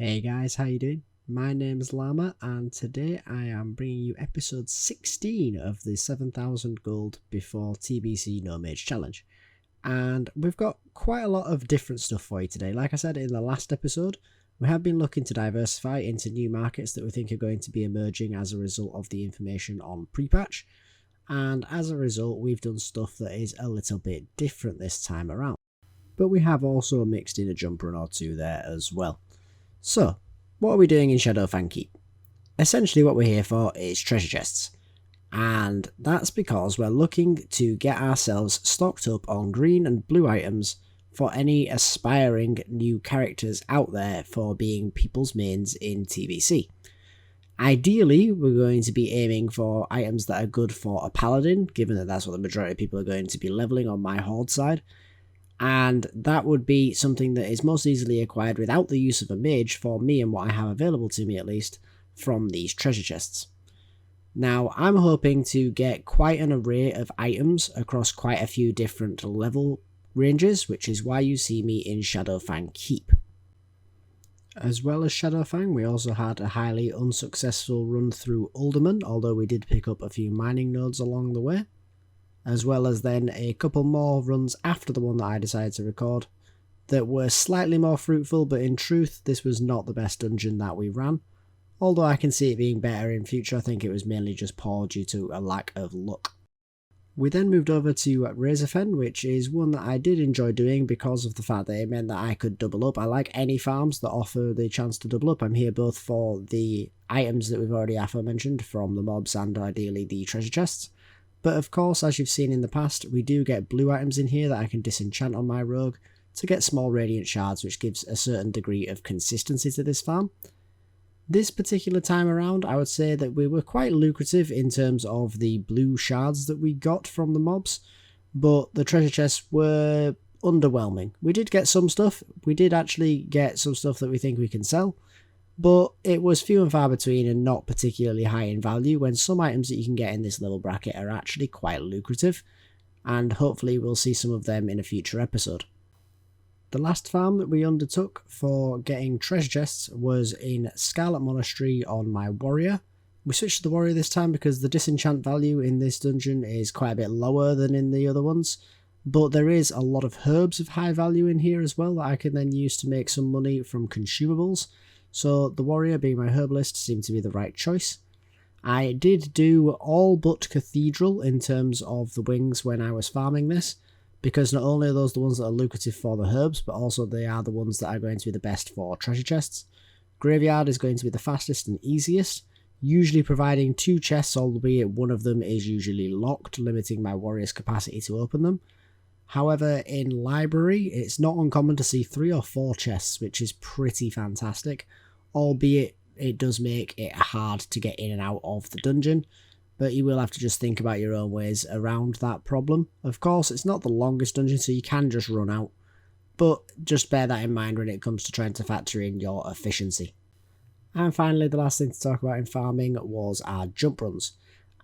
Hey guys, how you doing? My name's Llama and today I am bringing you episode 16 of the 7,000 gold before TBC No Mage challenge. And we've got quite a lot of different stuff for you today. Like I said in the last episode, we have been looking to diversify into new markets that we think are going to be emerging as a result of the information on pre-patch. And as a result, we've done stuff that is a little bit different this time around. But we have also mixed in a jump run or two there as well. So, what are we doing in Shadowfang Keep? Essentially what we're here for is treasure chests. And that's because we're looking to get ourselves stocked up on green and blue items for any aspiring new characters out there for being people's mains in TBC. Ideally, we're going to be aiming for items that are good for a paladin, given that that's what the majority of people are going to be leveling on my horde side. And that would be something that is most easily acquired without the use of a mage for me and what I have available to me at least from these treasure chests. Now I'm hoping to get quite an array of items across quite a few different level ranges, which is why you see me in Shadowfang Keep. As well as Shadowfang, we also had a highly unsuccessful run through Uldaman, although we did pick up a few mining nodes along the way. As well as then a couple more runs after the one that I decided to record that were slightly more fruitful, but in truth this was not the best dungeon that we ran. Although I can see it being better in future, I think it was mainly just poor due to a lack of luck. We then moved over to Razorfen, which is one that I did enjoy doing because of the fact that it meant that I could double up. I like any farms that offer the chance to double up. I'm here both for the items that we've already aforementioned from the mobs and ideally the treasure chests. But of course, as you've seen in the past, we do get blue items in here that I can disenchant on my rogue to get small radiant shards, which gives a certain degree of consistency to this farm. This particular time around, I would say that we were quite lucrative in terms of the blue shards that we got from the mobs, but the treasure chests were underwhelming. We did get some stuff, we did actually get some stuff that we think we can sell, but it was few and far between and not particularly high in value when some items that you can get in this level bracket are actually quite lucrative, and hopefully we'll see some of them in a future episode. The last farm that we undertook for getting treasure chests was in Scarlet Monastery on my warrior. We switched to the warrior this time because the disenchant value in this dungeon is quite a bit lower than in the other ones, but there is a lot of herbs of high value in here as well that I can then use to make some money from consumables. So the warrior, being my herbalist, seemed to be the right choice. I did do all but cathedral in terms of the wings when I was farming this, because not only are those the ones that are lucrative for the herbs, but also they are the ones that are going to be the best for treasure chests. Graveyard is going to be the fastest and easiest, usually providing 2 chests, albeit one of them is usually locked, limiting my warrior's capacity to open them. However, in library, it's not uncommon to see 3 or 4 chests, which is pretty fantastic, albeit it does make it hard to get in and out of the dungeon, but you will have to just think about your own ways around that problem. Of course, it's not the longest dungeon, so you can just run out, but just bear that in mind when it comes to trying to factor in your efficiency. And finally, the last thing to talk about in farming was our jump runs,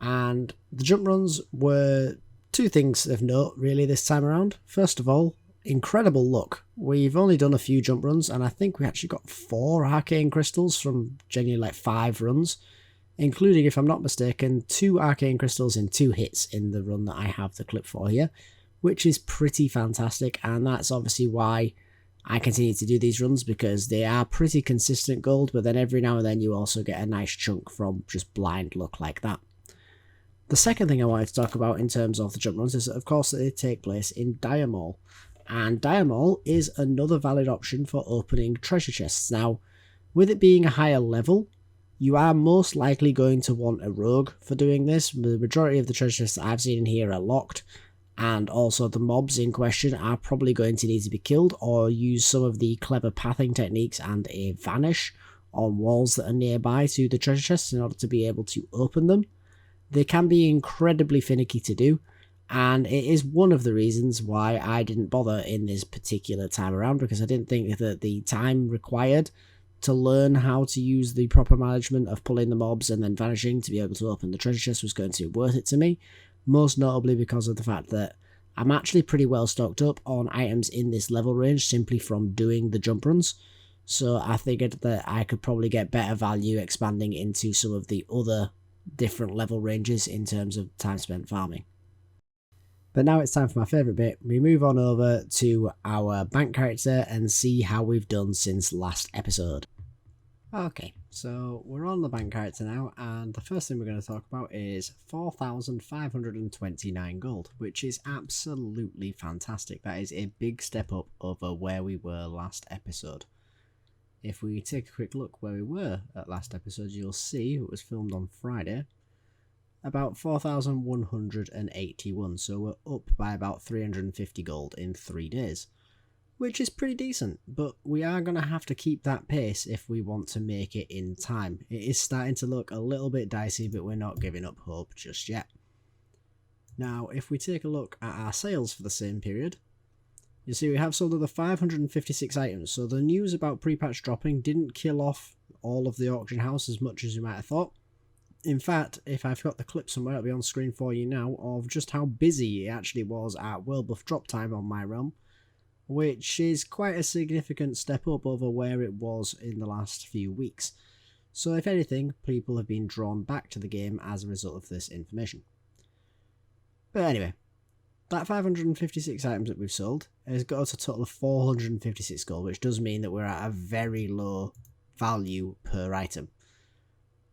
and the jump runs were 2 things of note really this time around. First of all, incredible luck. We've only done a few jump runs and I think we actually got 4 arcane crystals from genuinely like 5 runs, including, if I'm not mistaken, 2 arcane crystals in 2 hits in the run that I have the clip for here, which is pretty fantastic, and that's obviously why I continue to do these runs, because they are pretty consistent gold, but then every now and then you also get a nice chunk from just blind luck like that. The second thing I wanted to talk about in terms of the jump runs is that, of course, they take place in Diamol. And Diamol is another valid option for opening treasure chests. Now, with it being a higher level, you are most likely going to want a rogue for doing this. The majority of the treasure chests that I've seen in here are locked, and also the mobs in question are probably going to need to be killed or use some of the clever pathing techniques and a vanish on walls that are nearby to the treasure chests in order to be able to open them. They can be incredibly finicky to do, and it is one of the reasons why I didn't bother in this particular time around, because I didn't think that the time required to learn how to use the proper management of pulling the mobs and then vanishing to be able to open the treasure chest was going to be worth it to me, most notably because of the fact that I'm actually pretty well stocked up on items in this level range simply from doing the jump runs. So I figured that I could probably get better value expanding into some of the other different level ranges in terms of time spent farming. But now it's time for my favourite bit. We move on over to our bank character and see how we've done since last episode. Okay, so we're on the bank character now, and the first thing we're going to talk about is 4,529 gold, which is absolutely fantastic. That is a big step up over where we were last episode. If we take a quick look where we were at last episode, you'll see it was filmed on Friday. About 4,181, so we're up by about 350 gold in 3 days. Which is pretty decent, but we are going to have to keep that pace if we want to make it in time. It is starting to look a little bit dicey, but we're not giving up hope just yet. Now, if we take a look at our sales for the same period, you see we have sold another 556 items, so the news about pre-patch dropping didn't kill off all of the auction house as much as you might have thought. In fact, if I've got the clip somewhere, it'll be on screen for you now, of just how busy it actually was at World Buff drop time on my realm, which is quite a significant step up over where it was in the last few weeks. So if anything, people have been drawn back to the game as a result of this information. But anyway, that 556 items that we've sold has got us a total of 456 gold, which does mean that we're at a very low value per item.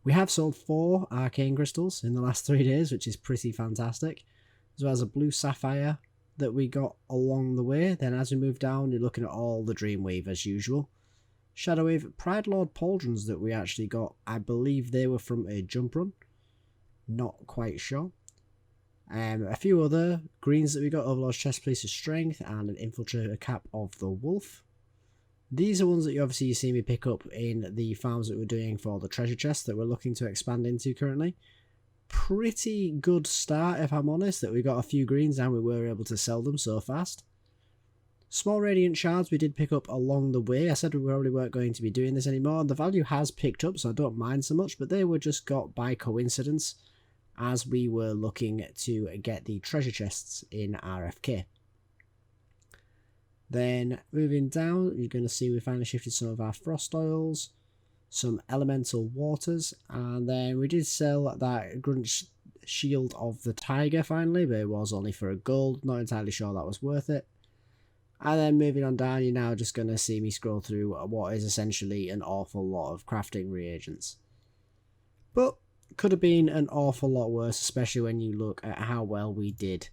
We have sold 4 arcane crystals in the last 3 days, which is pretty fantastic, as well as a blue sapphire that we got along the way. Then as we move down, you're looking at all the Dreamweave as usual. Shadowwave Pride Lord pauldrons that we actually got, I believe they were from a jump run. Not quite sure. A few other greens that we got, Overlord's Chestpiece of Strength and an Infiltrator Cap of the Wolf. These are ones that you obviously see me pick up in the farms that we're doing for the treasure chest that we're looking to expand into currently. Pretty good start, if I'm honest, that we got a few greens and we were able to sell them so fast. Small radiant shards we did pick up along the way. I said we probably weren't going to be doing this anymore, and the value has picked up, so I don't mind so much, but they were just got by coincidence as we were looking to get the treasure chests in RFK. Then moving down, you're going to see we finally shifted some of our frost oils, some elemental waters, and then we did sell that grunt shield of the tiger finally, but it was only for a gold. Not entirely sure that was worth it. And then moving on down, you're now just going to see me scroll through what is essentially an awful lot of crafting reagents. But could have been an awful lot worse, especially when you look at how well we did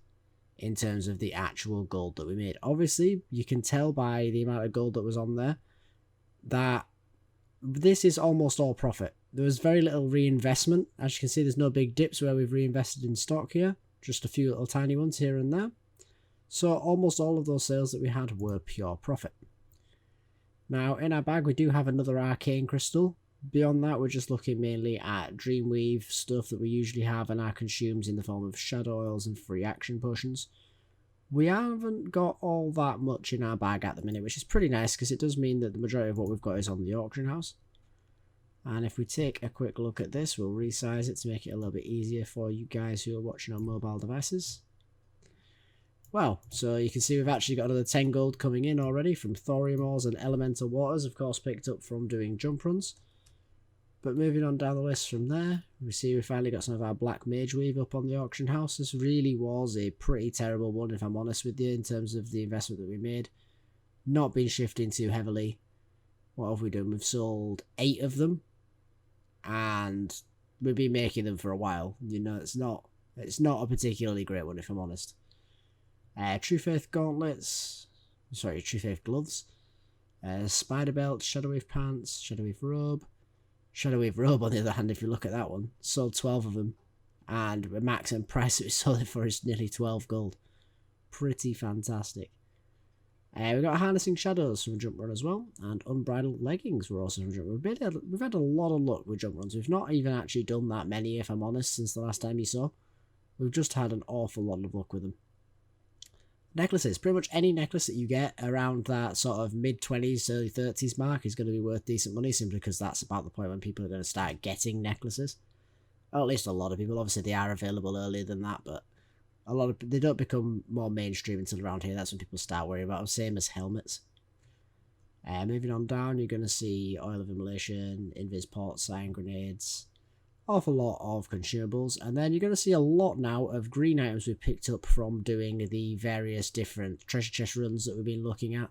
in terms of the actual gold that we made. Obviously, you can tell by the amount of gold that was on there that this is almost all profit. There was very little reinvestment. As you can see, there's no big dips where we've reinvested in stock here. Just a few little tiny ones here and there. So almost all of those sales that we had were pure profit. Now, in our bag, we do have another arcane crystal. Beyond that, we're just looking mainly at Dreamweave, stuff that we usually have and are consumed in the form of shadow oils and free action potions. We haven't got all that much in our bag at the minute, which is pretty nice because it does mean that the majority of what we've got is on the auction house. And if we take a quick look at this, we'll resize it to make it a little bit easier for you guys who are watching on mobile devices. Well, so you can see we've actually got another 10 gold coming in already from thorium ores and elemental waters, of course picked up from doing jump runs. But moving on down the list from there, we see we finally got some of our black mage weave up on the auction house. This really was a pretty terrible one, if I'm honest with you, in terms of the investment that we made. Not been shifting too heavily. What have we done? We've sold 8 of them, and we've been making them for a while. You know, it's not a particularly great one, if I'm honest. True Faith gauntlets, True Faith gloves, spider belt, Shadowwave pants, Shadowwave robe. Shadowwave robe, on the other hand, if you look at that one, sold 12 of them, and the maximum price that we sold it for is nearly 12 gold. Pretty fantastic. We got harnessing shadows from jump run as well, and unbridled leggings were also from jump run. We've had a lot of luck with jump runs. We've not even actually done that many, if I'm honest, since the last time you saw. We've just had an awful lot of luck with them. Necklaces. Pretty much any necklace that you get around that sort of mid-20s, early 30s mark is going to be worth decent money, simply because that's about the point when people are going to start getting necklaces. Or at least a lot of people. Obviously, they are available earlier than that, but they don't become more mainstream until around here. That's when people start worrying about them, same as helmets. Moving on down, you're going to see Oil of Immolation, Invis Pots, Cyan Grenades, awful lot of consumables, and then you're going to see a lot now of green items we've picked up from doing the various different treasure chest runs that we've been looking at.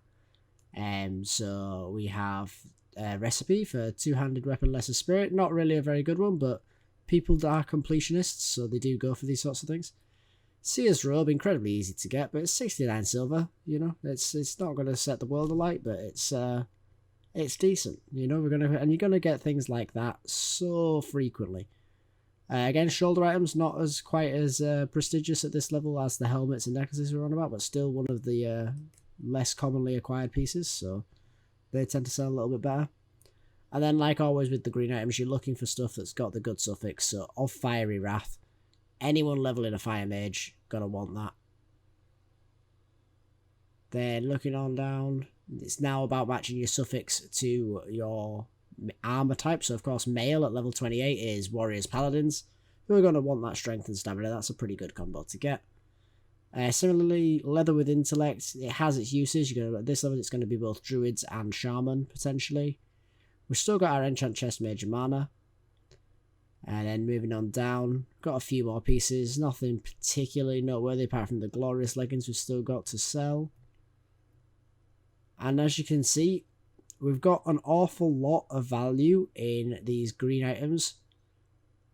So we have a recipe for two-handed weapon, Lesser Spirit, not really a very good one, but people are completionists, so they do go for these sorts of things. Seer's Robe, incredibly easy to get, but it's 69 silver, you know, it's not going to set the world alight, but it's decent, you know. You're gonna get things like that so frequently. Again, shoulder items not as quite as prestigious at this level as the helmets and necklaces we're on about, but still one of the less commonly acquired pieces, so they tend to sell a little bit better. And then, like always with the green items, you're looking for stuff that's got the good suffix, so of Fiery Wrath. Anyone leveling a Fire Mage, gonna want that. Then looking on down, it's now about matching your suffix to your armor type. So of course, male at level 28 is Warriors Paladins, who are going to want that strength and stamina. That's a pretty good combo to get. Similarly, leather with intellect, it has its uses. At this level, it's going to be both druids and shaman potentially. We've still got our enchant chest, Major Mana. And then moving on down, got a few more pieces. Nothing particularly noteworthy apart from the glorious leggings we've still got to sell. And as you can see, we've got an awful lot of value in these green items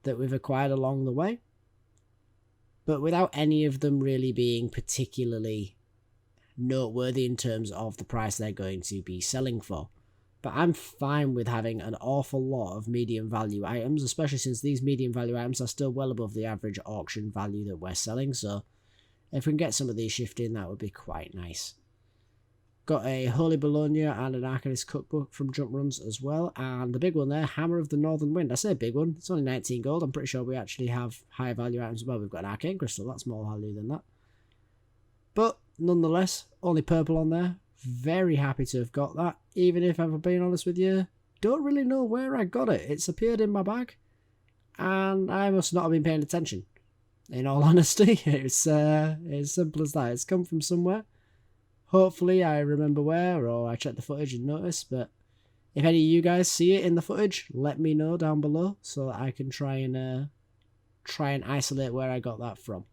that we've acquired along the way, but without any of them really being particularly noteworthy in terms of the price they're going to be selling for. But I'm fine with having an awful lot of medium value items, especially since these medium value items are still well above the average auction value that we're selling, so if we can get some of these shifting, that would be quite nice. Got a Holy Bologna and an Arcanist Cookbook from Jump Runs as well, and the big one there, Hammer of the Northern Wind. I say big one, it's only 19 gold, I'm pretty sure we actually have higher value items as well. We've got an Arcane Crystal, that's more value than that. But nonetheless, only purple on there. Very happy to have got that, even if I'm being honest with you, don't really know where I got it. It's appeared in my bag, and I must not have been paying attention. In all honesty, it's as simple as that. It's come from somewhere. Hopefully I remember where, or I check the footage and notice, but if any of you guys see it in the footage, let me know down below so that I can try and isolate where I got that from.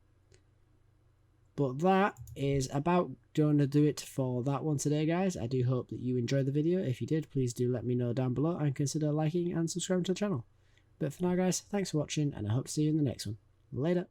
But that is about going to do it for that one today, guys. I do hope that you enjoyed the video. If you did, please do let me know down below and consider liking and subscribing to the channel. But for now, guys, thanks for watching, and I hope to see you in the next one. Later.